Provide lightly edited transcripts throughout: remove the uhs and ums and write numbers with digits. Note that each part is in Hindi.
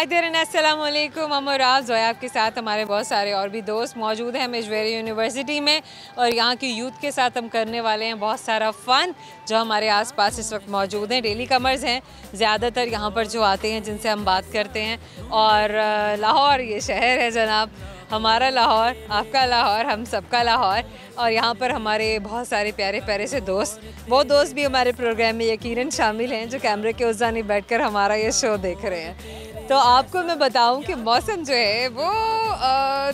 हाय देयर एंड अस्सलाम वालेकुम। हम और आप जोया आपके साथ हमारे बहुत सारे और भी दोस्त मौजूद हैं मेजवेरी यूनिवर्सिटी में, और यहाँ की यूथ के साथ हम करने वाले हैं बहुत सारा फ़न जो हमारे आसपास इस वक्त मौजूद हैं। डेली कमर्स हैं ज़्यादातर यहाँ पर जो आते हैं, जिनसे हम बात करते हैं। और लाहौर ये शहर है जनाब, हमारा लाहौर, आपका लाहौर, हम सबका लाहौर। और यहाँ पर हमारे बहुत सारे प्यारे प्यारे से दोस्त, वो दोस्त भी हमारे प्रोग्राम में यकीनन शामिल हैं जो कैमरे के उस जानिब बैठकर हमारा ये शो देख रहे हैं। तो आपको मैं बताऊं कि मौसम जो है वो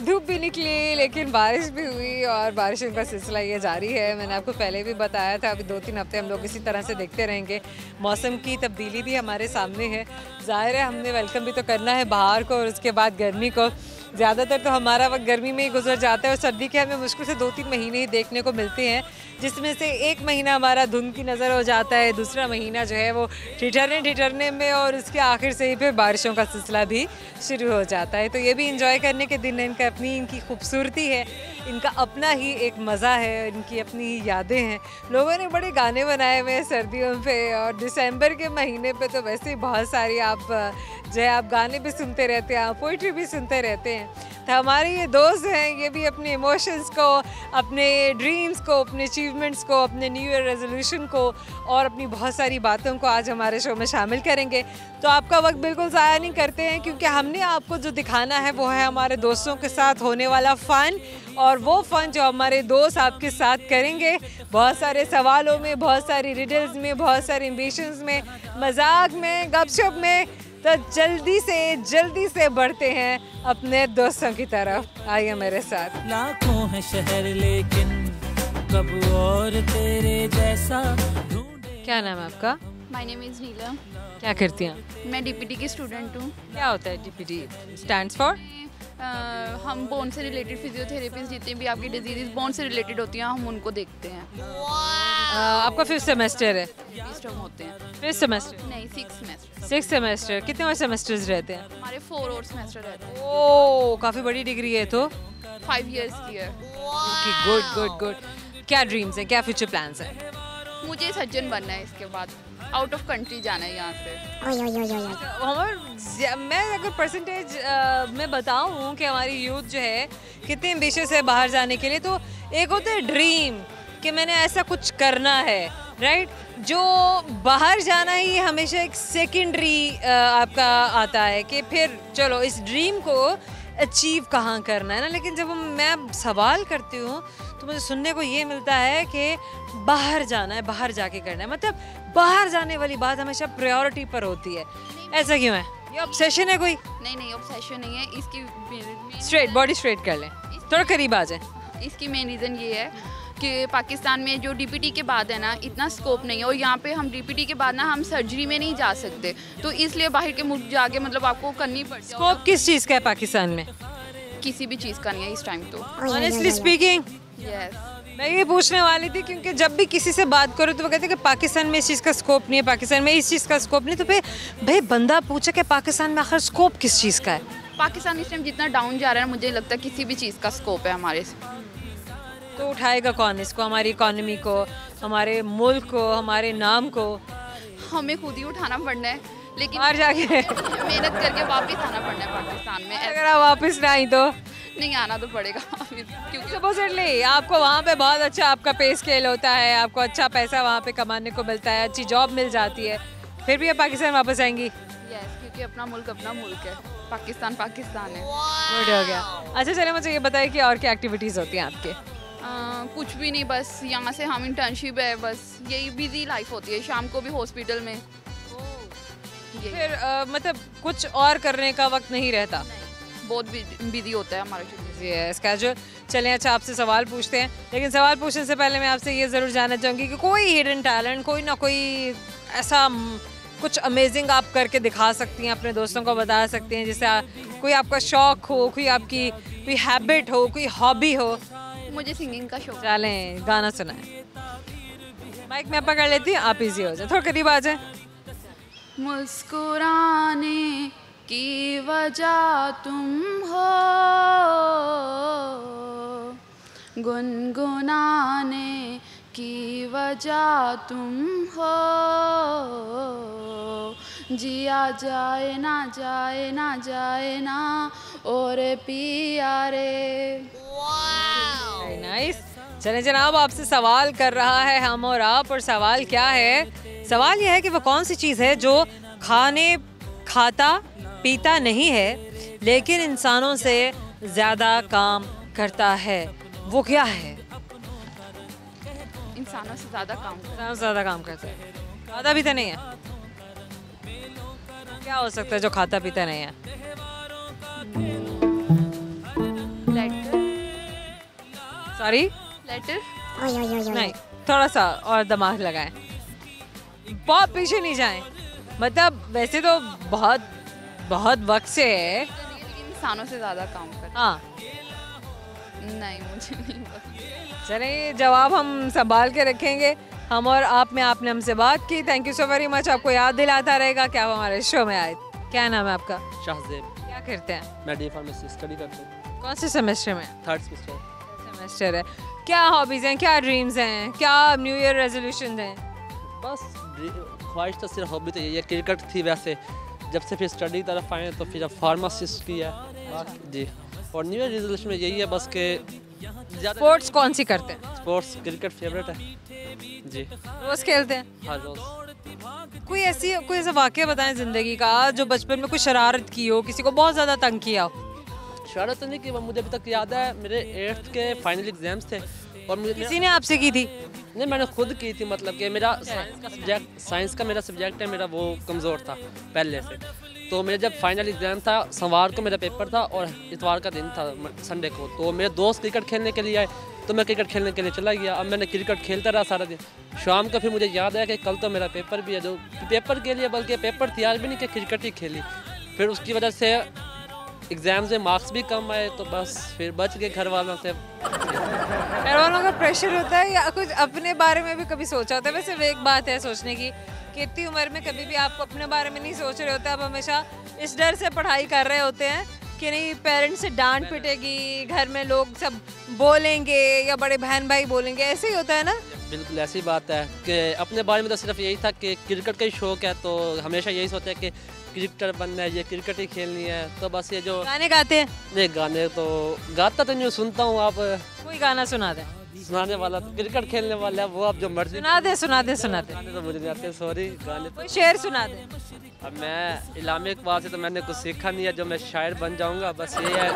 धूप भी निकली लेकिन बारिश भी हुई, और बारिशों का सिलसिला ये जारी है। मैंने आपको पहले भी बताया था, अभी 2-3 हफ्ते हम लोग इसी तरह से देखते रहेंगे। मौसम की तब्दीली भी हमारे सामने है, ज़ाहिर है हमने वेलकम भी तो करना है बाहर को और उसके बाद गर्मी को। ज़्यादातर तो हमारा वक्त गर्मी में ही गुजर जाता है और सर्दी के हमें मुश्किल से 2-3 महीने ही देखने को मिलते हैं, जिसमें से एक महीना हमारा धुंध की नज़र हो जाता है, दूसरा महीना जो है वो ठिठरने में, और उसके आखिर से ही फिर बारिशों का सिलसिला भी शुरू हो जाता है। तो ये भी इंजॉय करने के दिन है, इनका अपनी इनकी खूबसूरती है, इनका अपना ही एक मज़ा है, इनकी अपनी ही यादें हैं। लोगों ने बड़े गाने बनाए हुए हैं सर्दियों पे, और दिसंबर के महीने पे तो वैसे ही बहुत सारी आप जो है आप गाने भी सुनते रहते हैं, आप पोइट्री भी सुनते रहते हैं। तो हमारे ये दोस्त हैं, ये भी अपने इमोशंस को, अपने ड्रीम्स को, अपने अचीवमेंट्स को, अपने न्यू ईयर रेजोल्यूशन को और अपनी बहुत सारी बातों को आज हमारे शो में शामिल करेंगे। तो आपका वक्त बिल्कुल ज़ाया नहीं करते हैं, क्योंकि हमने आपको जो दिखाना है वो है हमारे दोस्तों के साथ होने वाला फ़न, और वो फ़न जो हमारे दोस्त आपके साथ करेंगे, बहुत सारे सवालों में, बहुत सारी रिडल्स में, बहुत सारे एम्बिशंस में, मजाक में, गपशप में। तो जल्दी से बढ़ते हैं अपने दोस्तों की तरफ। आइए मेरे साथ। लाखों है शहर लेकिन कब और तेरे जैसा ढूंढे। क्या नाम है आपका? माय नेम इज़ नीलम। क्या करती हैं? मैं डीपीटी की स्टूडेंट हूँ। क्या होता है डीपीटी? Stands for? हम बोन से रिलेटेड फिजियोथेरेपिस्ट, जितनी भी आपकी डिजीज़ बोन से रिलेटेड होती हैं हम उनको देखते हैं। आपका 5th सेमेस्टर है? इस टर्म होते हैं। 5th सेमेस्टर नहीं, 6th सेमेस्टर। 6th semester. कितने और सेमेस्टर्स रहते हैं? हमारे 4 और सेमेस्टर रहते हैं। ओह, काफ़ी बड़ी डिग्री है तो। 5 इयर्स की है। Okay, good. क्या ड्रीम्स हैं, क्या फ्यूचर प्लान्स हैं? मुझे सर्जन बनना है, इसके बाद आउट ऑफ कंट्री जाना है यहाँ से। मैं अगर परसेंटेज में बताऊँ कि हमारी यूथ जो है कितने एम्बिशियस है बाहर जाने के लिए, तो एक होता है ड्रीम कि मैंने ऐसा कुछ करना है, राइट? जो बाहर जाना ही हमेशा एक सेकेंडरी आपका आता है कि फिर चलो इस ड्रीम को अचीव कहाँ करना है ना। लेकिन जब मैं सवाल करती हूँ तो मुझे सुनने को ये मिलता है कि बाहर जाना है, बाहर जाके करना है, मतलब बाहर जाने वाली बात हमेशा प्रायोरिटी पर होती है। ऐसा क्यों है? ये ऑब्सेशन है कोई? नहीं, ऑब्सेशन नहीं है इसकी। स्ट्रेट बॉडी स्ट्रेट कर लें, थोड़ा करीब आ जाए। इसकी मेन रीज़न ये है कि पाकिस्तान में जो डीपीटी के बाद है ना, इतना स्कोप नहीं है, और यहाँ पे हम डीपीटी के बाद ना हम सर्जरी में नहीं जा सकते, तो इसलिए बाहर के मुल्क जाके मतलब आपको करनी पड़ती है। स्कोप किस चीज़ का है पाकिस्तान में? किसी भी चीज़ का नहीं है इस टाइम तो। Honestly speaking, yes. मैं ये पूछने वाली थी क्योंकि जब भी किसी से बात करो तो वो कहते हैं कि पाकिस्तान में इस चीज़ का स्कोप नहीं है, पाकिस्तान में इस चीज़ का स्कोप नहीं। तो फिर भाई बंदा पूछे कि पाकिस्तान में आखिर स्कोप किस चीज़ का है? पाकिस्तान इस टाइम जितना डाउन जा रहा है, मुझे लगता है किसी भी चीज़ का स्कोप है हमारे से। तो उठाएगा कौन इसको? हमारी इकोनॉमी को, हमारे मुल्क को, हमारे नाम को? हमें खुद ही उठाना पड़ना है, लेकिन बाहर जाके मेहनत करके वापस आना पड़ना है पाकिस्तान में। अगर आप वापस ना आई तो नहीं, आना तो पड़ेगा क्योंकि सपोजिटली आपको वहाँ पे बहुत अच्छा आपका पे स्केल होता है, आपको अच्छा पैसा वहाँ पे कमाने को मिलता है, अच्छी जॉब मिल जाती है, फिर भी आप पाकिस्तान वापस आएंगी? यस, क्योंकि अपना मुल्क है, पाकिस्तान है। गुड हो गया। अच्छा चले, मुझे ये बताइए कि और क्या एक्टिविटीज़ होती हैं आपके? कुछ भी नहीं, बस यहाँ से हम इंटर्नशिप है, बस यही बिजी लाइफ होती है, शाम को भी हॉस्पिटल में। फिर मतलब कुछ और करने का वक्त नहीं रहता? बहुत बिजी होता है हमारा स्केड्यूल। चलें, अच्छा आपसे सवाल पूछते हैं, लेकिन सवाल पूछने से पहले मैं आपसे ये ज़रूर जानना चाहूँगी कि कोई हिडन टैलेंट, कोई ना कोई ऐसा कुछ अमेजिंग आप करके दिखा सकती हैं, अपने दोस्तों को बता सकती हैं, जैसे कोई आपका शौक़ हो, कोई आपकी कोई हैबिट हो, कोई हॉबी हो? मुझे सिंगिंग का शौक। चलें, गाना सुनाएं। माइक में पकड़ लेती हैं, आप इजी हो जाए, थोड़ा करीब आ जाए। मुस्कुराने की वजह तुम हो, गुनगुनाने की वजह तुम हो, जिया जाए ना जाए ना और पिया रे। नाइस। चले जनाब, आपसे सवाल कर रहा है हम और आप, और सवाल क्या है? सवाल यह है कि वो कौन सी चीज़ है जो खाता पीता नहीं है लेकिन इंसानों से ज़्यादा काम करता है, वो क्या है? इंसानों से ज़्यादा काम करता है, खाता पीता नहीं है। क्या हो सकता है जो खाता पीता नहीं है? सॉरी, लेटर नहीं, थोड़ा सा और दिमाग लगाएं, बहुत पीछे नहीं जाएं। मतलब वैसे तो बहुत वक्त से है, लेकिन इंसानों से ज़्यादा काम करता हाँ। है। नहीं, मुझे नहीं पता। चलिए, जवाब हम संभाल के रखेंगे। हम और आप में आपने हमसे बात की, thank you so very much. आपको याद दिलाता रहेगा कि आप हमारे शो में आए। क्या नाम है आपका? शाहजेब। क्या करते हैं? मैं डी फार्मेसी स्टडी करता हूँ। कौन से सेमेस्टर में? थर्ड सेमेस्टर है। क्या हॉबीज़ हैं, क्या ड्रीम्स हैं, क्या न्यू ईयर रेजोल्यूशन हैं? बस ख्वाहिश तो सिर्फ हॉबी तो यही है, क्रिकेट थी वैसे, जब से फिर स्टडी तरफ आए तो फिर अब फार्मासिस्ट की है जी। और न्यू ईयर रेजोल्यूशन में यही है बस कि स्पोर्ट्स कौन सी करते हैं? स्पोर्ट्स क्रिकेट फेवरेट है जी। रोज़ खेलते हैं? हर रोज़। कोई ऐसा वाक़या बताएं ज़िंदगी का जो बचपन में कोई शरारत की हो, किसी को बहुत ज़्यादा तंग किया हो? शरारत तो नहीं की, मुझे अभी तक याद है मेरे 8th के फाइनल एग्जाम्स थे और मुझे किसी ने आपसे की थी? नहीं, मैंने खुद की थी। मतलब कि मेरा साइंस का मेरा सब्जेक्ट है, मेरा वो कमज़ोर था पहले से। तो मेरा जब फाइनल एग्ज़ाम था, सोमवार को मेरा पेपर था और इतवार का दिन था, संडे को। तो मेरे दोस्त क्रिकेट खेलने के लिए आए तो मैं क्रिकेट खेलने के लिए चला गया। अब मैंने क्रिकेट खेलता रहा सारा दिन। शाम को फिर मुझे याद आया कि कल तो मेरा पेपर भी है, जो पेपर के लिए बल्कि पेपर तैयार भी नहीं कि क्रिकेट ही खेली। फिर उसकी वजह से एग्ज़ाम से मार्क्स भी कम आए, तो बस फिर बच गए घर वालों से। घर वालों का प्रेशर होता है या कुछ अपने बारे में भी कभी सोचा होता है? वैसे वो एक बात है सोचने की कि इतनी उम्र में कभी भी आपको अपने बारे में नहीं सोच रहे होते। आप हमेशा इस डर से पढ़ाई कर रहे होते हैं कि नहीं पेरेंट्स से डांट पिटेगी, घर में लोग सब बोलेंगे या बड़े बहन भाई बोलेंगे, ऐसे ही होता है ना? बिल्कुल ऐसी बात है कि अपने बारे में तो सिर्फ यही था कि क्रिकेट का ही शौक है, तो हमेशा यही सोचते हैं कि क्रिकेटर बनना है, ये क्रिकेट ही खेलनी है। तो बस ये जो गाने गाते हैं? नहीं, गाने तो गाता तो नहीं, सुनता हूँ। आप कोई गाना सुना दे। सुनाने वाला तो क्रिकेट खेलने वाला है, वो आप जो मर्जी सुना दे। गाने तो मुझे नहीं आते, सॉरी। गाने कोई शेर सुना दे। अब मैं इलामे इकबाल से तो मैंने कुछ सीखा नहीं है जो मैं शायर बन जाऊँगा, बस ये है।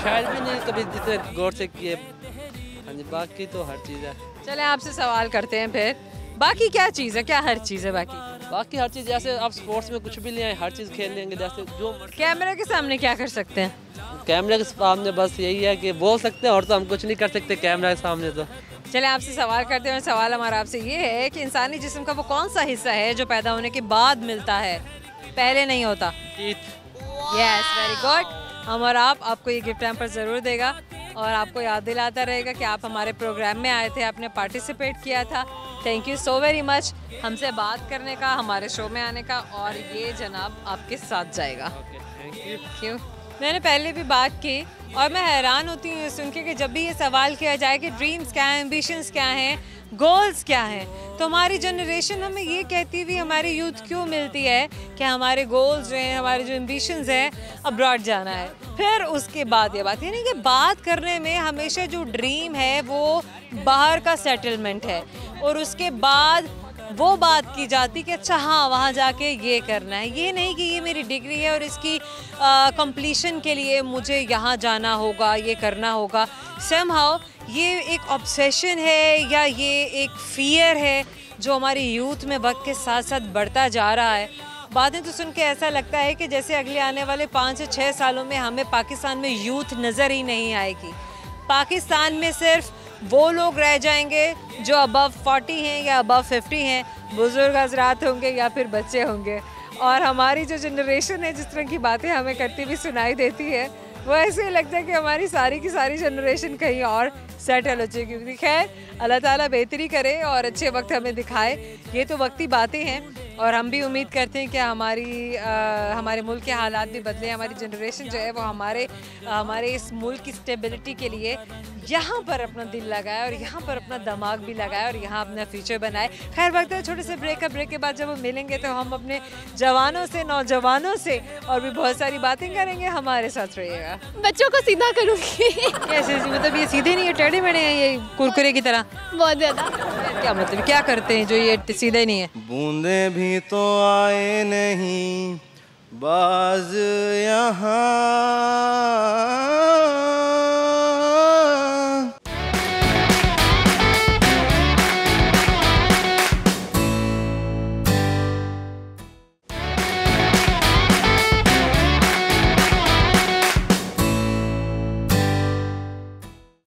शायर भी नहीं कभी जितने गौर से किए। हाँ जी, बाकी तो हर चीज़ है। चले आपसे सवाल करते हैं फिर, बाकी क्या चीज़ है, क्या हर चीज़ है? बाकी हर चीज़, जैसे आप स्पोर्ट्स में कुछ भी ले आए, हर चीज़ खेल लेंगे। जैसे जो कैमरे के सामने क्या कर सकते हैं? कैमरे के सामने बस यही है कि बोल सकते हैं, और तो हम कुछ नहीं कर सकते कैमरा के सामने। तो चले आपसे सवाल करते हैं। सवाल हमारा आपसे ये है कि इंसानी जिस्म का वो कौन सा हिस्सा है जो पैदा होने के बाद मिलता है, पहले नहीं होता? Yes, very good. हम और आपको ये गिफ्ट पर ज़रूर देगा और आपको याद दिलाता रहेगा कि आप हमारे प्रोग्राम में आए थे, आपने पार्टिसिपेट किया था। Thank you so very much हमसे बात करने का, हमारे शो में आने का, और ये जनाब आपके साथ जाएगा। Thank you. मैंने पहले भी बात की और मैं हैरान होती हूँ सुन के कि जब भी ये सवाल किया जाए कि ड्रीम्स क्या हैं, एम्बिशंस क्या हैं, गोल्स क्या हैं, तो हमारी जनरेशन हमें ये कहती हुई हमारी यूथ क्यों मिलती है कि हमारे गोल्स जो हैं, हमारे जो एम्बिशंस हैं, अब्रॉड जाना है। फिर उसके बाद ये बात, यानी कि बात करने में हमेशा जो ड्रीम है वो बाहर का सेटलमेंट है, और उसके बाद वो बात की जाती कि अच्छा हाँ वहाँ जाके ये करना है। ये नहीं कि ये मेरी डिग्री है और इसकी कंप्लीशन के लिए मुझे यहाँ जाना होगा, ये करना होगा। समहाउ ये एक ऑब्सेशन है या ये एक फियर है जो हमारी यूथ में वक्त के साथ साथ बढ़ता जा रहा है। बातें तो सुन के ऐसा लगता है कि जैसे अगले आने वाले 5 से 6 सालों में हमें पाकिस्तान में यूथ नज़र ही नहीं आएगी। पाकिस्तान में सिर्फ वो लोग रह जाएंगे जो अबव 40 हैं या अबव 50 हैं, बुजुर्ग हजरात होंगे या फिर बच्चे होंगे। और हमारी जो जनरेशन है, जिस तरह की बातें हमें करती हुई सुनाई देती है, वो ऐसे ही लगता है कि हमारी सारी की सारी जनरेशन कहीं और सेटल हो चुकी। खैर, अल्लाह ताला बेहतरी करे और अच्छे वक्त हमें दिखाए। ये तो वक्ती बातें हैं और हम भी उम्मीद करते हैं कि हमारे मुल्क के हालात भी बदले, हमारी जनरेशन जो है वो हमारे इस मुल्क की स्टेबिलिटी के लिए यहाँ पर अपना दिल लगाए और यहाँ पर अपना दिमाग भी लगाए और यहाँ अपना फ्यूचर बनाए। खैर वक्त है छोटे से ब्रेक के बाद जब हम मिलेंगे तो हम अपने जवानों से, नौजवानों से और भी बहुत सारी बातें करेंगे। हमारे साथ रहिएगा। बच्चों को सीधा करूँगी। कैसे? मतलब ये सीधे नहीं है, टेढ़े मेढ़े हैं ये कुरकुरे की तरह? बहुत ज़्यादा। क्या मतलब क्या करते हैं जो ये सीधे नहीं है? बूंदे भी तो आए नहीं बाज यहाँ।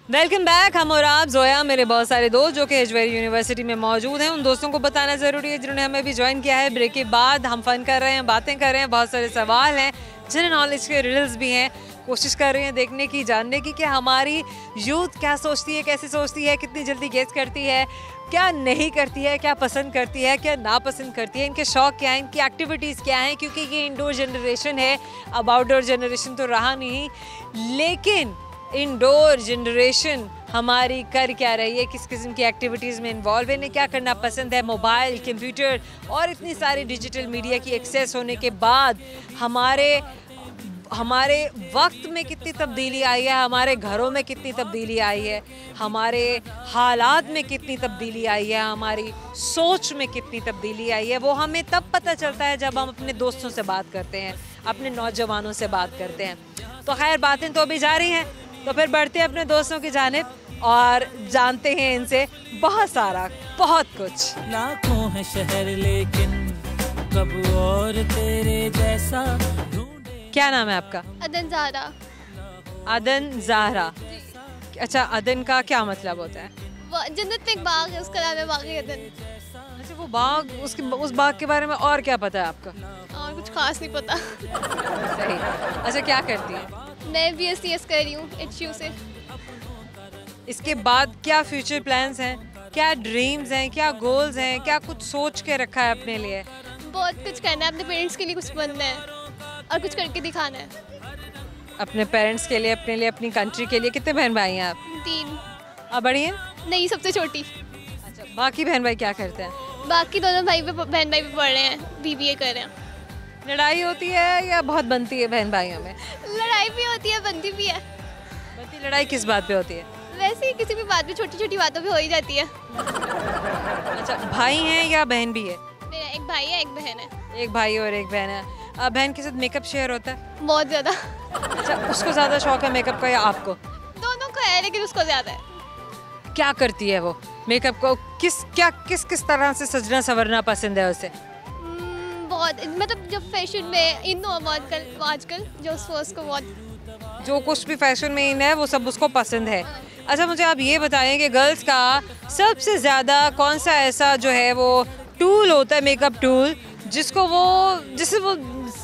Welcome back. हम और आप, जोया, मेरे बहुत सारे दोस्त जो कि एजवेरी यूनिवर्सिटी में मौजूद हैं, उन दोस्तों को बताना ज़रूरी है जिन्होंने हमें भी ज्वाइन किया है। ब्रेक के बाद हम फन कर रहे हैं, बातें कर रहे हैं, बहुत सारे सवाल हैं, जनरल नॉलेज के रिडल्स भी हैं। कोशिश कर रहे हैं देखने की, जानने की कि हमारी यूथ क्या सोचती है, कैसे सोचती है, कितनी जल्दी गेस करती है, क्या नहीं करती है, क्या पसंद करती है, क्या नापसंद करती है, इनके शौक़ क्या हैं, इनकी एक्टिविटीज़ क्या हैं। क्योंकि ये इंडोर जनरेशन है, अब आउटडोर जनरेशन तो रहा नहीं, लेकिन इंडोर जनरेशन हमारी कर क्या रही है, किस किस्म की एक्टिविटीज़ में इन्वॉल्व है, इन्हें क्या करना पसंद है। मोबाइल, कंप्यूटर और इतनी सारी डिजिटल मीडिया की एक्सेस होने के बाद हमारे वक्त में कितनी तब्दीली आई है, हमारे घरों में कितनी तब्दीली आई है, हमारे हालात में कितनी तब्दीली आई है, हमारी सोच में कितनी तब्दीली आई है, वो हमें तब पता चलता है जब हम अपने दोस्तों से बात करते हैं, अपने नौजवानों से बात करते हैं। तो खैर बातें तो अभी जारी हैं, तो फिर बढ़ते हैं अपने दोस्तों की जानिब और जानते हैं इनसे बहुत सारा, बहुत कुछ। लाखों है शहर लेकिन कब और तेरे जैसा ढूंढे। क्या नाम है आपका? अदन ज़ाहरा। अदन ज़ाहरा। अच्छा, अदन का क्या मतलब होता है? वो जन्नत में एक बाग है, उसका नाम है बाग अदन। अच्छा, वो बाग, उस बाग के बारे में और क्या पता है आपका? और कुछ खास नहीं पता। सही। अच्छा, क्या करती है? मैं BScs कर रही हूँ HU से। इसके बाद क्या फ्यूचर प्लान्स हैं, क्या ड्रीम्स हैं, क्या गोल्स हैं, क्या कुछ सोच के रखा है अपने लिए? बहुत कुछ करना है, अपने पेरेंट्स के लिए कुछ बनना है और कुछ करके दिखाना है। अपने पेरेंट्स के लिए, अपने लिए, अपनी कंट्री के लिए। कितने बहन भाई हैं आप? 3। आप बड़ी हैं? नहीं, सबसे छोटी। अच्छा, बाकी बहन भाई क्या करते हैं? बाकी दोनों बहन भाई भी पढ़ रहे हैं, BBA कर रहे हैं। लड़ाई होती है या बहुत बनती है बहन भाइयों में? लड़ाई भी होती है, बनती भी है। बनती लड़ाई किस बात पे होती है? वैसे ही किसी भी बात पे, छोटी छोटी बातों पे हो ही जाती है। अच्छा, भाई हैं या बहन भी है? मेरा एक भाई है, एक बहन है। एक भाई और एक बहन है। बहन के साथ मेकअप शेयर होता है? बहुत ज़्यादा। अच्छा, उसको ज़्यादा शौक है मेकअप का या आपको? दोनों को है, लेकिन उसको ज़्यादा है। क्या करती है वो मेकअप को? किस तरह से सजना संवरना पसंद है उसे? बहुत, मतलब जब फैशन में इन आजकल जो उसको बहुत, जो कुछ भी फैशन में इन है वो सब उसको पसंद है। अच्छा, मुझे आप ये बताएं कि गर्ल्स का सबसे ज़्यादा कौन सा ऐसा जो है वो टूल होता है, मेकअप टूल, जिससे वो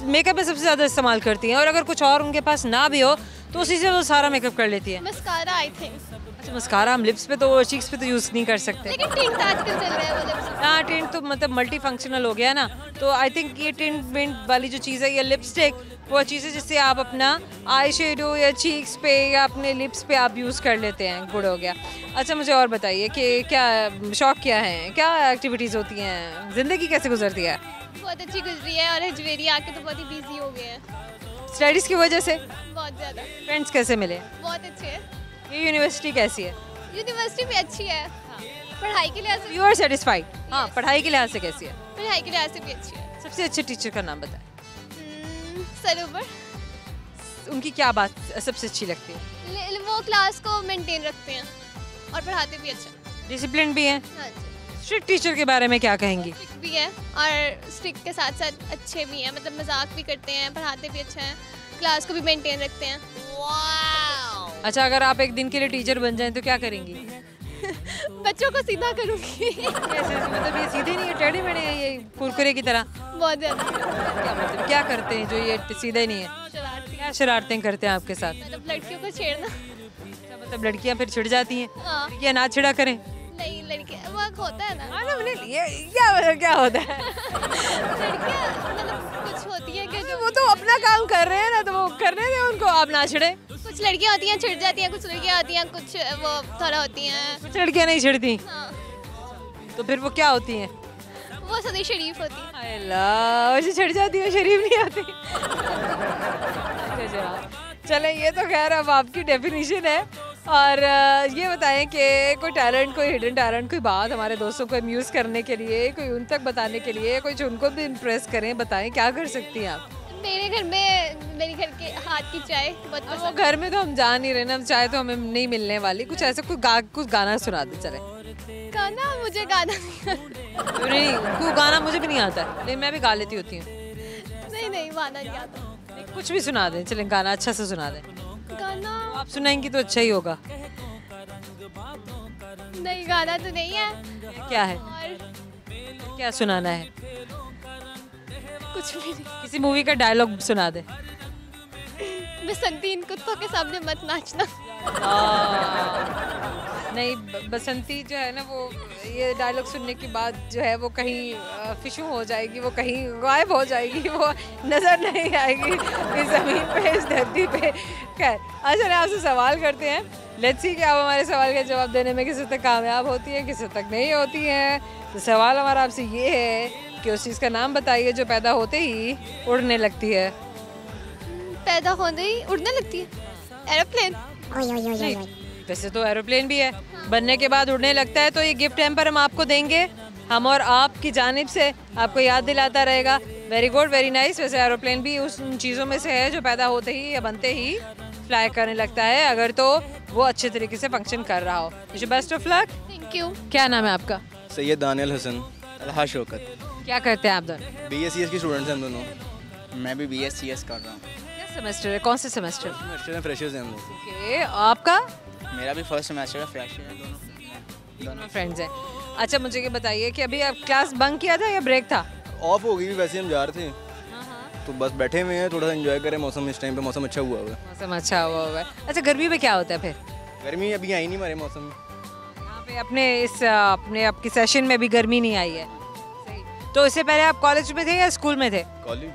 मेकअप में सबसे ज़्यादा इस्तेमाल करती हैं, और अगर कुछ और उनके पास ना भी हो तो उसी से वो सारा मेकअप कर लेती है? Mascara I think. अच्छा, मस्कारा हम लिप्स पे तो, चीक्स पे तो यूज़ नहीं कर सकते। लेकिन टिंट आजकल चल रहा है वो लिप्स। हाँ, टिंट तो मतलब मल्टी फंक्शनल हो गया ना, तो आई थिंक ये टिंट विंट वाली जो चीज़ है, ये लिपस्टिक वो चीज़ है जिससे आप अपना आई शेडो या चीक्स पे या अपने लिप्स पे आप यूज़ कर लेते हैं। गुड हो गया। अच्छा, मुझे और बताइए कि क्या शौक क्या है, क्या एक्टिविटीज़ होती हैं, ज़िंदगी कैसे गुजरती है? बहुत अच्छी गुजरी है, और एजवेरी आके तो बहुत ही बिजी हो गए हैं। स्टडीज़ की वजह से? बहुत ज़्यादा। फ्रेंड्स कैसे मिले? बहुत अच्छे हैं। ये यूनिवर्सिटी कैसी है? यूनिवर्सिटी भी अच्छी है, पढ़ाई के लिहाज से। You are satisfied? हाँ, पढ़ाई के लिहाज से कैसी है? पढ़ाई के लिहाज से भी अच्छी है। सबसे अच्छे टीचर का नाम बताएं। सरोवर। उनकी क्या बात सबसे अच्छी लगती है? वो क्लास को मेंटेन रखते हैं और पढ़ाते भी अच्छा। डिसिप्लिन भी हैं? हाँ जी। स्ट्रिक्ट टीचर के बारे में क्या कहेंगी? स्ट्रिक्ट भी है, और स्ट्रिक्ट के साथ साथ अच्छे भी हैं, मतलब मजाक भी करते हैं, पढ़ाते भी अच्छा हैं, क्लास को भी मेंटेन रखते हैं। अच्छा, अगर आप एक दिन के लिए टीचर बन जाएं तो क्या करेंगी? बच्चों को सीधा करूँगी। कैसे? मतलब ये सीधे नहीं है, टेढ़े मेढ़े हैं ये कुरकुरे की तरह? बहुत ज़्यादा। क्या मतलब क्या करते हैं जो ये सीधे नहीं है? शरारती। क्या शरारतें करते हैं आपके साथ? मतलब लड़कियों को छेड़ना। अच्छा, मतलब लड़कियां फिर छिड़ जाती हैं? हाँ। ये ना छिड़ा करें? नहीं, लड़के वर्क होता है ना, ये क्या होता है? लड़कियाँ मतलब कुछ होती है कि जो वो तो अपना काम कर रहे हैं ना, तो वो करने दें उनको, आप ना छिड़े। कुछ लड़कियाँ होती हैं छिड़ जाती हैं, कुछ लड़कियाँ होती हैं कुछ वो थोड़ा होती हैं। कुछ लड़कियाँ नहीं छिड़ती, हाँ, तो फिर वो क्या होती हैं? वो सदी शरीफ होती है। हाय अल्लाह, वैसे छिड़ जाती है, शरीफ नहीं होती। चले, ये तो खैर अब आपकी डेफिनेशन है। और ये बताएं कि कोई टैलेंट, कोई हिडन टैलेंट, कोई बात हमारे दोस्तों को अम्यूज़ करने के लिए, कोई उन तक बताने के लिए, कोई उनको भी इम्प्रेस करें, बताएं क्या कर सकती हैं आप? मेरे घर में मेरे घर के हाथ की चाय बहुत अब वो पसंद घर में तो हम जा नहीं रहे ना, चाहे तो हमें नहीं मिलने वाली। कुछ ऐसा कुछ गाना सुना दे चले। है। गाना मुझे गाना नहीं आता। नहीं, कोई गाना मुझे भी नहीं आता, लेकिन मैं भी गा लेती होती हूँ। नहीं गाना नहीं आता। कुछ भी सुना दें, चलें गाना अच्छा से सुना दें। गाना आप सुनाएंगी तो अच्छा ही होगा। नहीं, गाना तो नहीं है। क्या है, और क्या सुनाना है? कुछ भी नहीं। किसी मूवी का डायलॉग सुना दे। बसंती इन कुत्तों के सामने मत नाचना। नहीं, बसंती जो है ना, वो ये डायलॉग सुनने के बाद जो है वो कहीं फिशू हो जाएगी, वो कहीं गायब हो जाएगी, वो नज़र नहीं आएगी इस ज़मीन पे, इस धरती पे। खैर, अच्छा आपसे सवाल करते हैं, लेट्स सी कि आप हमारे सवाल का जवाब देने में किसी तक कामयाब होती हैं, किसी तक नहीं होती हैं। तो सवाल हमारा आपसे ये है कि उस चीज़ का नाम बताइए जो पैदा होते ही उड़ने लगती है। पैदा होने ही उड़ने लगती है। एरोप्लेन। नहीं, वैसे तो एरोप्लेन भी है, बनने के बाद उड़ने लगता है। तो ये गिफ्ट हैम्पर हम आपको देंगे, हम और आपकी जानिब से आपको याद दिलाता रहेगा। Very good, very nice. वैसे एरोप्लेन भी उस चीज़ों में से है जो पैदा होते ही या बनते ही फ्लाई करने लगता है, अगर तो वो अच्छे तरीके से फंक्शन कर रहा हो। Wish you best of luck. Thank you. क्या नाम है आपका? सैयद दानियल हसन, तलहा शौकत। क्या करते हैं आप दोनों? BScs की स्टूडेंट्स हैं हम दोनों। मैं भी BScs कर रहा हूँ। क्या सेमेस्टर है, कौन से सेमेस्टर? सेमेस्टर में फ्रेशर्स हैं हम लोग। ओके, आपका? मेरा भी फर्स्ट सेमेस्टर है, फ्रेश है दोनों। फ्रेंड्स हैं। अच्छा, मुझे ये बताइए कि अभी आप क्लास बंक किया था या ब्रेक था? ऑफ हो गई, वैसे हम जा रहे थे तो बस बैठे हुए हैं, थोड़ा सा एंजॉय करें मौसम। इस टाइम पे मौसम अच्छा हुआ है। मौसम अच्छा हुआ है। अच्छा, गर्मी में क्या होता है फिर? गर्मी अभी आई नहीं हमारे मौसम में। यहाँ पे अपने आपकी सेशन में भी गर्मी नहीं आई है। सही। तो इससे पहले आप कॉलेज में थे या स्कूल में थे? कॉलेज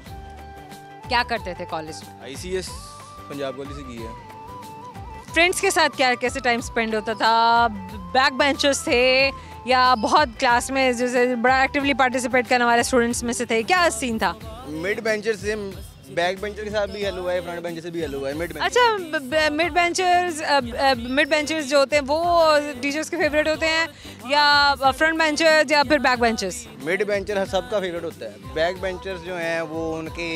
क्या करते थे कॉलेज में? ICS पंजाब कॉलेज से की है। फ्रेंड्स के साथ क्या कैसे टाइम स्पेंड होता था? बैक बेंचर्स थे या बहुत क्लास में जैसे बड़ा एक्टिवली पार्टिसिपेट करने वाले स्टूडेंट्स में से थे? क्या सीन था? मिड बेंचर से बैक बेंचर के साथ भी हेलो हुआ है, फ्रंट बेंचर से भी हेलो हुआ है। अच्छा, मिड बेंचर्स जो होते हैं वो टीचर्स के फेवरेट होते हैं या फ्रंट बेंचर्स या फिर बैक बेंचर्स? मिड बेंचर सबका फेवरेट होता है। बैक बेंचर्स जो हैं वो उनके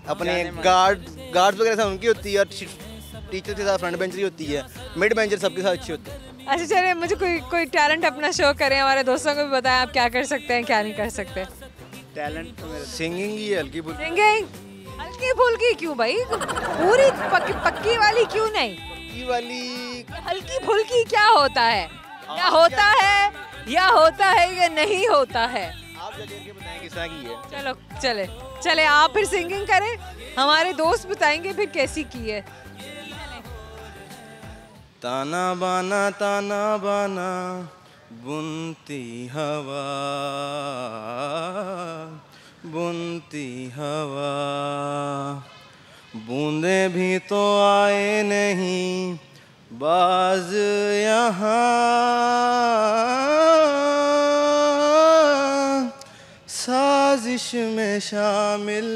अपने गार्ड्स वगैरह सब उनकी होती है, और टीचर के साथ फ्रंट बेंचर ही होती है। मिड बेंचर सबके साथ अच्छी होती है। अच्छा, चलिए मुझे कोई टैलेंट अपना शो करें, हमारे दोस्तों को भी बताएं आप क्या कर सकते हैं क्या नहीं कर सकते। टैलेंट तो मेरा सिंगिंग ही है, हल्की फुल्की। सिंगिंग हल्की फुल्की क्यों भाई, पूरी पक्की वाली क्यों नहीं? पक्की वाली हल्की फुल्की क्या होता है? या होता है या नहीं होता है? आप जज करके बताएं किस तरह की है। चलो चले आप फिर सिंगिंग करें, हमारे दोस्त बताएंगे फिर कैसी की है। ताना बाना बुनती हवा, बूंदे भी तो आए नहीं बाज यहाँ, साजिश में शामिल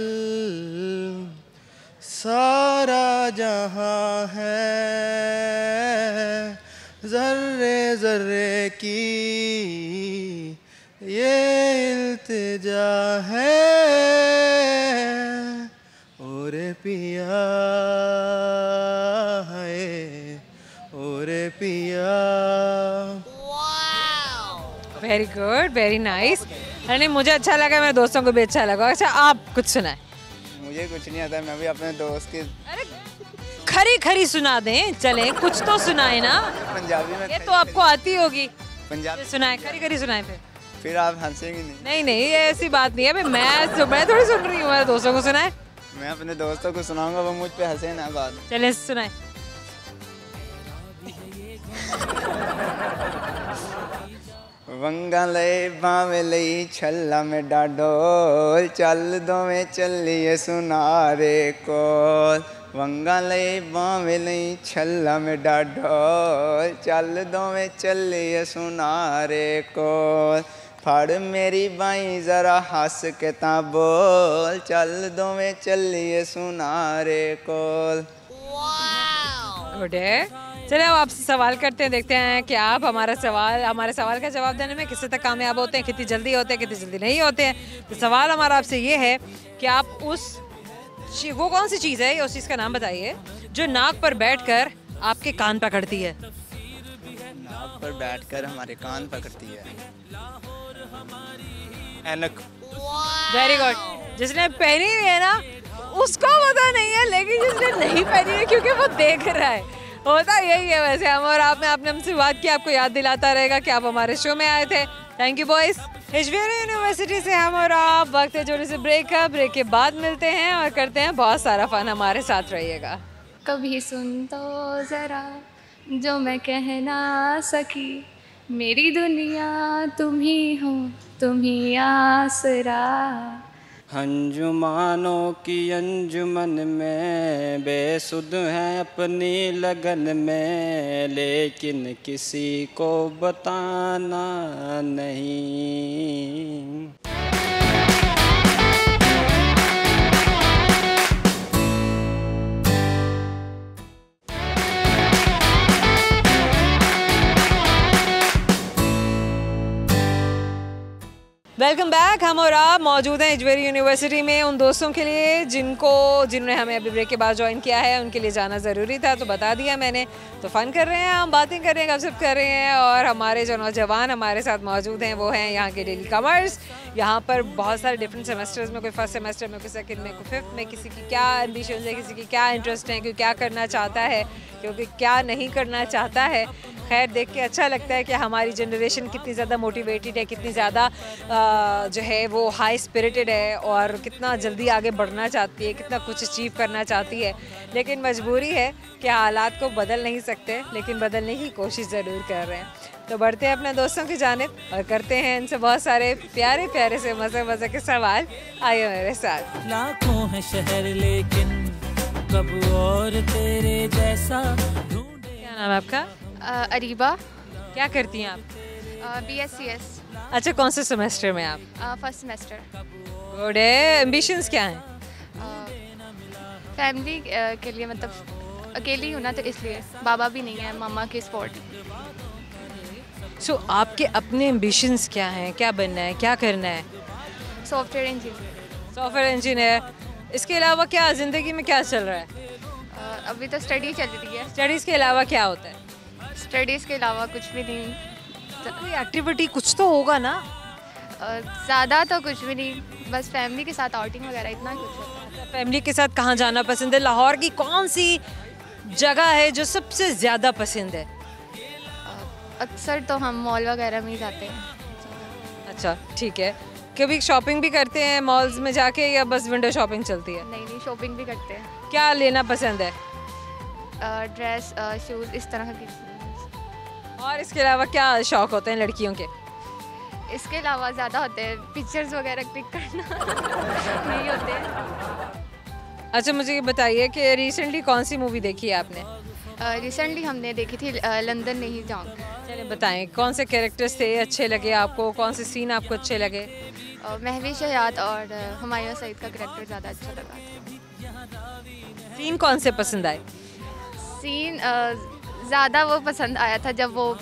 सारा जहाँ है, ज़र्रे ज़र्रे की ये इल्तिजा है, ओरे पिया है, ओरे पिया। Very good, very nice. अरे मुझे अच्छा लगा, मेरे दोस्तों को भी अच्छा लगा। अच्छा, आप कुछ सुनाए। मुझे कुछ नहीं आता, मैं भी अपने दोस्त के अरे खरी सुना दें, चलें कुछ तो सुनाए ना। पंजाबी में ये तो आपको आती होगी। पंजाबी सुनाए, खरी सुनाए फिर आप हंसेंगे नहीं। नहीं, ये ऐसी बात नहीं है। मैं थोड़ी सुन रही हूँ, मेरे दोस्तों को सुनाए। मैं अपने दोस्तों को सुनाऊंगा, वो मुझ पे हंसे ना बाद। चलें सुनाए। वंगा लई बावे लई छल्ला में डाडोल चल दो में चलिए सुनारे कोल वंगा लई बावे लई छल्ला में डाडोल चल दो में चलिए सुनारे कोल फड़ मेरी बाई जरा हंस के ता बोल चल दो में चलिए सुनारे कोल। चलिए अब आपसे सवाल करते हैं, देखते हैं कि आप हमारे सवाल का जवाब देने में किससे तक कामयाब होते हैं, कितनी जल्दी होते हैं, कितनी जल्दी नहीं होते हैं। तो सवाल हमारा आपसे ये है कि आप वो कौन सी चीज़ है, उस चीज़ का नाम बताइए जो नाक पर बैठकर आपके कान पकड़ती है। नाक पर बैठकर हमारे कान पकड़ती है। ऐनक। Very good. जिसने पहनी हुई है ना उसको पता नहीं है, लेकिन जिसने नहीं पहनी है क्योंकि वो देख रहा है, होता यही है। वैसे हम और आपने हमसे बात की, आपको याद दिलाता रहेगा कि आप हमारे शो में आए थे। Thank you boys. एजवेरी यूनिवर्सिटी से हम और आप वक्त है जोड़े से ब्रेक के बाद मिलते हैं और करते हैं बहुत सारा फन। हमारे साथ रहिएगा। कभी सुन तो ज़रा जो मैं कह ना सकी, मेरी दुनिया तुम ही हो, तुम ही आसरा। अंजुमानों की अंजुमन में बेसुध हैं अपनी लगन में, लेकिन किसी को बताना नहीं। Welcome back. हम और आप मौजूद हैं एजवेरी यूनिवर्सिटी में उन दोस्तों के लिए जिन्होंने हमें अभी ब्रेक के बाद ज्वाइन किया है। उनके लिए जाना ज़रूरी था तो बता दिया मैंने। तो फ़न कर रहे हैं, हम बातें कर रहे हैं, गपशप कर रहे हैं और हमारे जो नौजवान हमारे साथ मौजूद हैं वो हैं यहाँ के डेली कमर्स। यहाँ पर बहुत सारे डिफरेंट सेमेस्टर्स में, कोई फर्स्ट सेमेस्टर में, कोई सेकंड में, कोई फिफ्थ में, किसी की क्या एम्बिशन है, किसी की क्या इंटरेस्ट है, कोई क्या करना चाहता है, क्योंकि क्या नहीं करना चाहता है। खैर देख के अच्छा लगता है कि हमारी जनरेशन कितनी ज़्यादा मोटिवेटेड है, कितनी ज़्यादा जो है वो हाई स्पिरिटेड है और कितना जल्दी आगे बढ़ना चाहती है, कितना कुछ अचीव करना चाहती है। लेकिन मजबूरी है कि हालात को बदल नहीं सकते, लेकिन बदलने की कोशिश ज़रूर कर रहे हैं। तो बढ़ते हैं अपने दोस्तों की जानिब और करते हैं इनसे बहुत सारे प्यारे प्यारे से मज़े के सवाल। आइए मेरे साथ। लाखों है शहर लेकिन कब और तेरे जैसा। क्या नाम है आपका? अरीबा। क्या करती हैं आप? BScs। अच्छा, कौन से सेमेस्टर में आप? First semester. गुड है। एम्बिशंस क्या हैं? फैमिली के लिए, मतलब अकेली हूँ ना तो इसलिए, बाबा भी नहीं है, मामा की सपोर्ट। सो आपके अपने एम्बिशंस क्या हैं? क्या बनना है, क्या करना है? Software engineer. Software engineer. इसके अलावा क्या ज़िंदगी में क्या चल रहा है? अभी तो स्टडी चल रही है। स्टडीज़ के अलावा क्या होता है? स्टडीज़ के अलावा कुछ भी नहीं। कोई एक्टिविटी कुछ तो होगा ना? ज़्यादा तो कुछ भी नहीं, बस फैमिली के साथ आउटिंग वगैरह, इतना कुछ होता है। फैमिली के साथ कहाँ जाना पसंद है? लाहौर की कौन सी जगह है जो सबसे ज़्यादा पसंद है? अक्सर तो हम मॉल वगैरह में ही जाते हैं। अच्छा ठीक है। कभी शॉपिंग भी करते हैं मॉल्स में जाके या बस विंडो शॉपिंग चलती है? नहीं, शॉपिंग भी करते हैं। क्या लेना पसंद है? ड्रेस, शूज़, इस तरह की। और इसके अलावा क्या शौक होते हैं लड़कियों के? इसके अलावा ज़्यादा होते हैं पिक्चर्स वगैरह क्लिक करना नहीं होते हैं। अच्छा मुझे ये बताइए कि रिसेंटली कौन सी मूवी देखी है आपने? रिसेंटली हमने देखी थी लंदन नहीं जाऊँगी। चलिए बताएं, कौन से कैरेक्टर्स थे अच्छे लगे आपको, कौन से सीन आपको अच्छे लगे? महवीश हयात और हुमायूं सईद का कैरेक्टर ज़्यादा अच्छा लगा था। सीन कौन से पसंद आए? सीन ज़्यादा वो पसंद आया था जब वो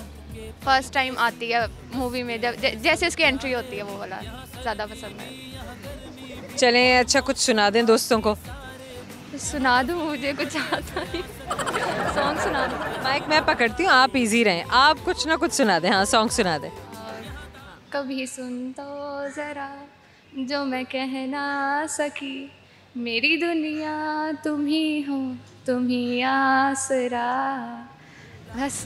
फर्स्ट टाइम आती है मूवी में, जब जैसे उसकी एंट्री होती है, वो वाला ज़्यादा पसंद है। चलें अच्छा कुछ सुना दें दोस्तों को। सुना दूँ? मुझे कुछ आता नहीं। सॉन्ग सुना दूँ? माइक मैं पकड़ती हूँ, आप इजी रहें, आप कुछ ना कुछ सुना दें। हाँ सॉन्ग सुना दें। कभी सुन तो ज़रा जो मैं कह ना सकी, मेरी दुनिया तुम ही हो, तुम ही आसरा। बस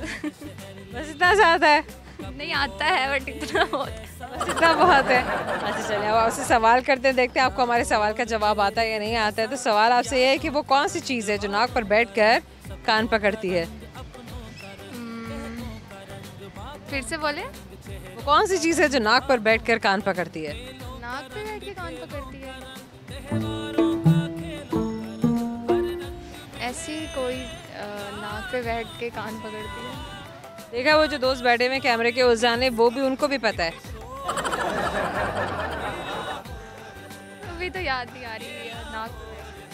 बस इतना ज़्यादा है? नहीं आता है बट इतना बहुत है। बस इतना बहुत है। अच्छा चलिए अब आपसे सवाल करते हैं, देखते हैं आपको हमारे सवाल का जवाब आता है या नहीं आता है। तो सवाल आपसे ये है कि वो कौन सी चीज़ है जो नाक पर बैठकर कान पकड़ती है? फिर से बोले। वो कौन सी चीज़ है जो नाक पर बैठकर कान पकड़ती है? नाक पे बैठ के कान पकड़ती है, ऐसी कोई नाक पे बैठ के कान पकड़ती है। देखा वो जो दोस्त बैठे हुए कैमरे के उस जाने, वो भी उनको भी पता है। अभी तो याद नहीं आ रही है नाक।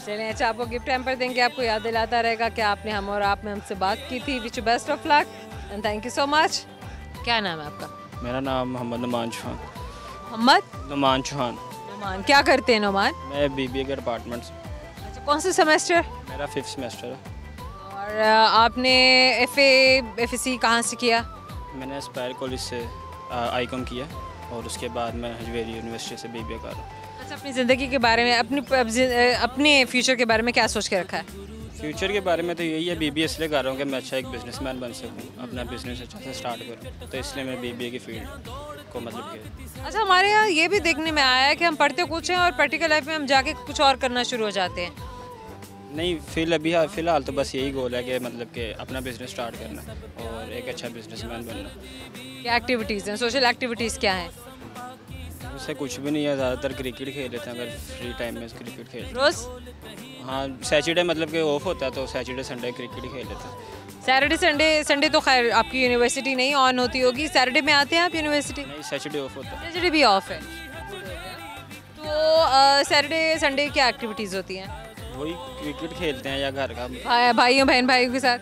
चलें, अच्छा आपको गिफ्ट हैम्पर देंगे, आपको याद दिलाता रहेगा कि आपने हम और आप में हमसे बात की थी। Wish you best of luck and thank you so much. क्या नाम है आपका? मेरा नाम मोहम्मद नुमान चौहान। मोहम्मद नुमान चौहान। नुमान, क्या करते हैं नुमान? मैं BBA के डिपार्टमेंट से। अच्छा, कौन सा सेमेस्टर? मेरा 5th सेमेस्टर है। और आपने FSC कहाँ से किया? मैंने एस्पायर कॉलेज से ICOM किया और उसके बाद मैं हजवेरी यूनिवर्सिटी से BBA कर रहा हूँ। अच्छा, अपनी ज़िंदगी के बारे में, अपने फ्यूचर के बारे में क्या सोच के रखा है? फ्यूचर के बारे में तो यही है, BBA इसलिए कर रहा हूँ कि मैं अच्छा एक बिजनेसमैन बन सकूँ, अपना बिजनेस अच्छा से स्टार्ट करूँ, तो इसलिए मैं BBA की फील्ड को मतलब कि। अच्छा, हमारे यहाँ ये भी देखने में आया है कि हम पढ़ते कुछ हैं और प्रैक्टिकल लाइफ में हम जाके कुछ और करना शुरू हो जाते हैं। नहीं, फ़िलहाल तो बस यही गोल है कि मतलब कि अपना बिजनेस स्टार्ट करना और एक अच्छा बिजनेसमैन बनना। क्या एक्टिविटीज़ हैं, सोशल एक्टिविटीज़ क्या हैं? उससे कुछ भी नहीं है, ज़्यादातर क्रिकेट खेल लेते हैं, अगर फ्री टाइम में क्रिकेट खेल। रोज़? हाँ, सैटरडे मतलब कि ऑफ होता है तो सैटरडे संडे क्रिकेट खेल लेते हैं। सैटरडे संडे तो खैर आपकी यूनिवर्सिटी नहीं ऑन होती होगी, सैटरडे में आते हैं आप यूनिवर्सिटी? नहीं, सैटरडे ऑफ होता है। सैटरडे भी ऑफ है। तो सैटरडे संडे क्या एक्टिविटीज़ होती हैं? वही क्रिकेट खेलते हैं या घर का भाइयों भाइयों के साथ?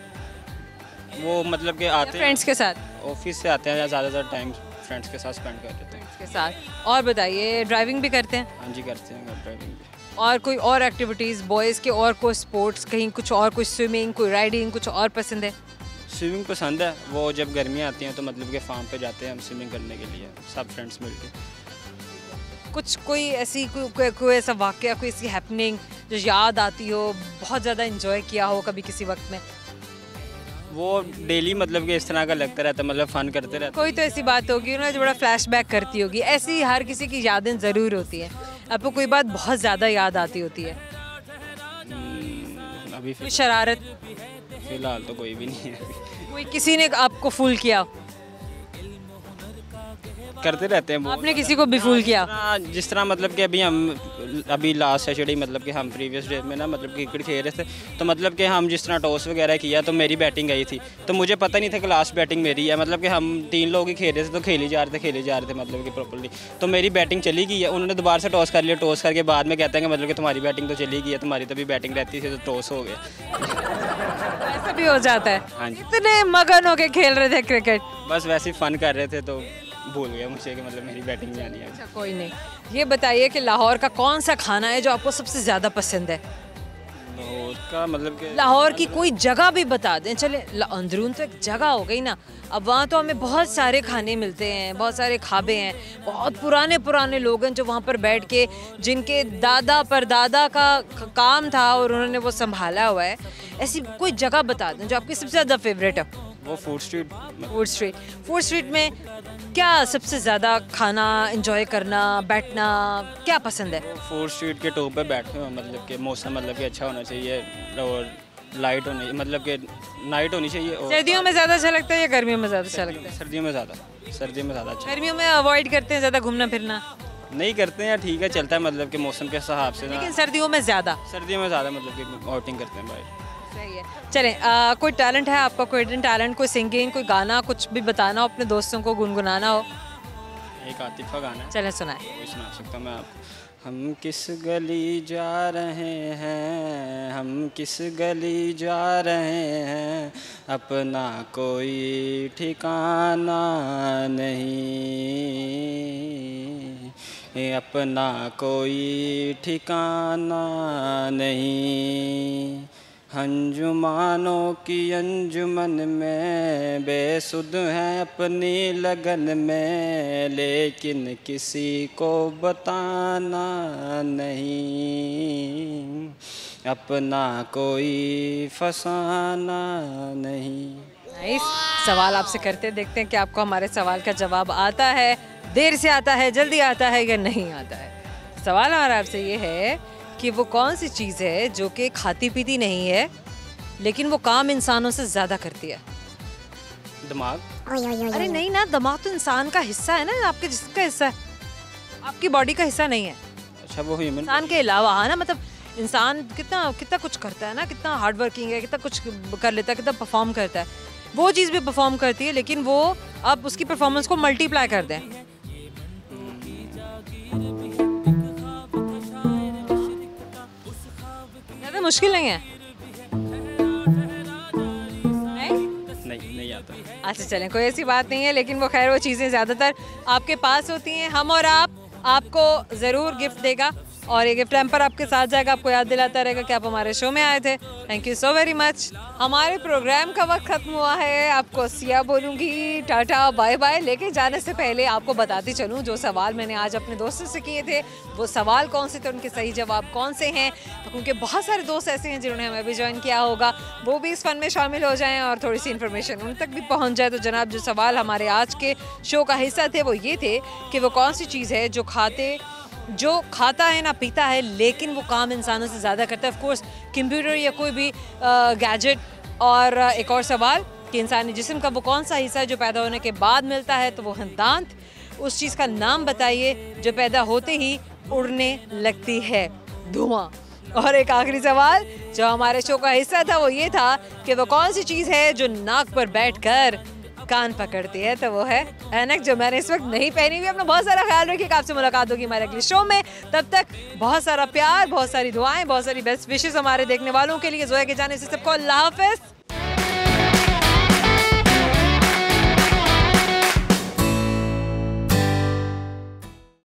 वो मतलब कि आते हैं फ्रेंड्स के साथ? ऑफिस से आते हैं या ज़्यादातर टाइम फ्रेंड्स के साथ स्पेंड कर लेते हैं। के साथ। और बताइए, ड्राइविंग भी करते हैं? हाँ जी, करते हैं ड्राइविंग भी। और कोई और एक्टिविटीज़ बॉयज़ के, और कोई स्पोर्ट्स कहीं कुछ और, कोई स्विमिंग, कोई राइडिंग, कुछ और पसंद है? स्विमिंग पसंद है, वो जब गर्मियाँ आती हैं तो मतलब कि फार्म पे जाते हैं हम स्विमिंग करने के लिए, सब फ्रेंड्स मिलके। कुछ कोई ऐसी कोई ऐसा वाक़या, कोई ऐसी हैपनिंग जो याद आती हो, बहुत ज़्यादा इंजॉय किया हो कभी किसी वक्त में? वो डेली मतलब कि इस तरह का लगता रहता है, मतलब फ़न करते रहते। कोई तो ऐसी बात होगी ना जो बड़ा फ्लैशबैक करती होगी, ऐसी हर किसी की यादें ज़रूर होती हैं। आपको कोई बात बहुत ज़्यादा याद आती होती है? अभी कोई शरारत? फ़िलहाल तो कोई भी नहीं है। कोई किसी ने आपको फूल किया? करते रहते हैं। आपने किसी को भी फूल किया? जिस तरह मतलब कि अभी लास्ट सैटरडे मतलब कि हम प्रीवियस डे में ना मतलब क्रिकेट खेल रहे थे, तो मतलब कि हम जिस तरह टॉस वगैरह किया तो मेरी बैटिंग गई थी, तो मुझे पता नहीं था कि लास्ट बैटिंग मेरी है। मतलब कि हम 3 लोग ही खेल रहे थे तो खेले जा रहे थे मतलब कि प्रॉपर्ली, तो मेरी बैटिंग चली गई है। उन्होंने दोबारा से टॉस कर लिया, टॉस करके बाद में कहते हैं कि मतलब कि तुम्हारी बैटिंग तो चली गई है, तुम्हारी तभी बैटिंग रहती थी तो टॉस हो गया। ऐसा भी हो जाता है? हाँ जी। इतने मगन होके खेल रहे थे क्रिकेट? बस वैसे ही फ़न कर रहे थे तो भूल गया मुझे कि मतलब मेरी बैटिंग में आनी है। अच्छा, कोई नहीं। ये बताइए कि लाहौर का कौन सा खाना है जो आपको सबसे ज़्यादा पसंद है? लाहौर का मतलब कि लाहौर की कोई जगह भी बता दें। चले, अंदरून तो एक जगह हो गई ना, अब वहाँ तो हमें बहुत सारे खाने मिलते हैं, बहुत सारे खाबे हैं, बहुत पुराने लोग हैं जो वहाँ पर बैठ के, जिनके दादा परदादा का काम था और उन्होंने वो संभाला हुआ है। ऐसी कोई जगह बता दें जो आपकी सबसे ज़्यादा फेवरेट है। वो फूड स्ट्रीट में क्या सबसे ज़्यादा खाना, एंजॉय करना, बैठना क्या पसंद है? फूड स्ट्रीट के टॉप पे बैठे हुए, मतलब कि मौसम मतलब कि अच्छा होना चाहिए और लाइट होनी, मतलब कि नाइट होनी चाहिए। और सर्दियों में ज़्यादा अच्छा लगता है या गर्मियों में ज़्यादा अच्छा लगता है? सर्दियों में ज़्यादा अच्छा। गर्मियों में अवॉइड करते हैं ज़्यादा घूमना फिरना? नहीं करते हैं, ठीक है, चलता है मतलब कि मौसम के हिसाब से। लेकिन सर्दियों में ज़्यादा मतलब कि आउटिंग करते हैं भाई। सही है। चलें, कोई टैलेंट है आपका, कोई हिडन टैलेंट, कोई सिंगिंग, कोई गाना, कुछ भी बताना हो, अपने दोस्तों को गुनगुनाना हो? एक आतिफ का गाना है, चलें सुनाएं। कोई सुना सकता हूँ मैं आपको। हम किस गली जा रहे हैं, हम किस गली जा रहे हैं, अपना कोई ठिकाना नहीं, अपना कोई ठिकाना नहीं। अंजुमानों की अंजुमन में बेसुध हैं अपनी लगन में, लेकिन किसी को बताना नहीं, अपना कोई फसाना नहीं। नाइस। सवाल आपसे करते देखते हैं कि आपको हमारे सवाल का जवाब आता है, देर से आता है, जल्दी आता है या नहीं आता है। सवाल हमारा आपसे ये है कि वो कौन सी चीज़ है जो कि खाती पीती नहीं है लेकिन वो काम इंसानों से ज़्यादा करती है? दिमाग। अरे नहीं ना, दिमाग तो इंसान का हिस्सा है ना, आपके जिस्म का हिस्सा है, आपकी बॉडी का हिस्सा नहीं है। अच्छा वो ह्यूमन इंसान के अलावा, हाँ ना, मतलब इंसान कितना कितना कुछ करता है ना, कितना हार्ड वर्किंग है, कितना कुछ कर लेता है, कितना परफॉर्म करता है, वो चीज़ भी परफॉर्म करती है, लेकिन वो आप उसकी परफॉर्मेंस को मल्टीप्लाई कर दें। ज़्यादा मुश्किल नहीं है। नहीं आता। अच्छा चलें, कोई ऐसी बात नहीं है, लेकिन वो खैर वो चीज़ें ज़्यादातर आपके पास होती हैं। हम और आपको ज़रूर गिफ्ट देगा और ये गिफ्ट हैम्पर आपके साथ जाएगा, आपको याद दिलाता रहेगा कि आप हमारे शो में आए थे। Thank you so very much. हमारे प्रोग्राम का वक्त ख़त्म हुआ है, आपको सिया बोलूँगी टाटा बाय बाय। लेके जाने से पहले आपको बताती चलूँ, जो सवाल मैंने आज अपने दोस्तों से किए थे वो सवाल कौन से थे, उनके सही जवाब कौन से हैं, क्योंकि बहुत सारे दोस्त ऐसे हैं जिन्होंने हमें भी ज्वाइन किया होगा, वो भी इस फन में शामिल हो जाएँ और थोड़ी सी इन्फॉर्मेशन उन तक भी पहुँच जाए। तो जनाब, जो सवाल हमारे आज के शो का हिस्सा थे वो ये थे कि वो कौन सी चीज़ है जो खाता है ना पीता है, लेकिन वो काम इंसानों से ज़्यादा करता है। ऑफ कोर्स कंप्यूटर या कोई भी गैजेट। और एक और सवाल कि इंसानी जिस्म का वो कौन सा हिस्सा है जो पैदा होने के बाद मिलता है, तो वो है दांत। उस चीज़ का नाम बताइए जो पैदा होते ही उड़ने लगती है, धुआं। और एक आखिरी सवाल जो हमारे शो का हिस्सा था वो ये था कि वो कौन सी चीज़ है जो नाक पर बैठकर कान पकड़ती है, तो वो है ऐनक, जो मैंने इस वक्त नहीं पहनी हुई। अपना बहुत सारा ख्याल रखिएगा, आपसे मुलाकात होगी हमारे अगले शो में। तब तक बहुत सारा प्यार, बहुत सारी दुआएं, बहुत सारी बेस्ट विशेस हमारे देखने वालों के लिए। जोया के जाने से सबको अल्लाह हाफ़िज़।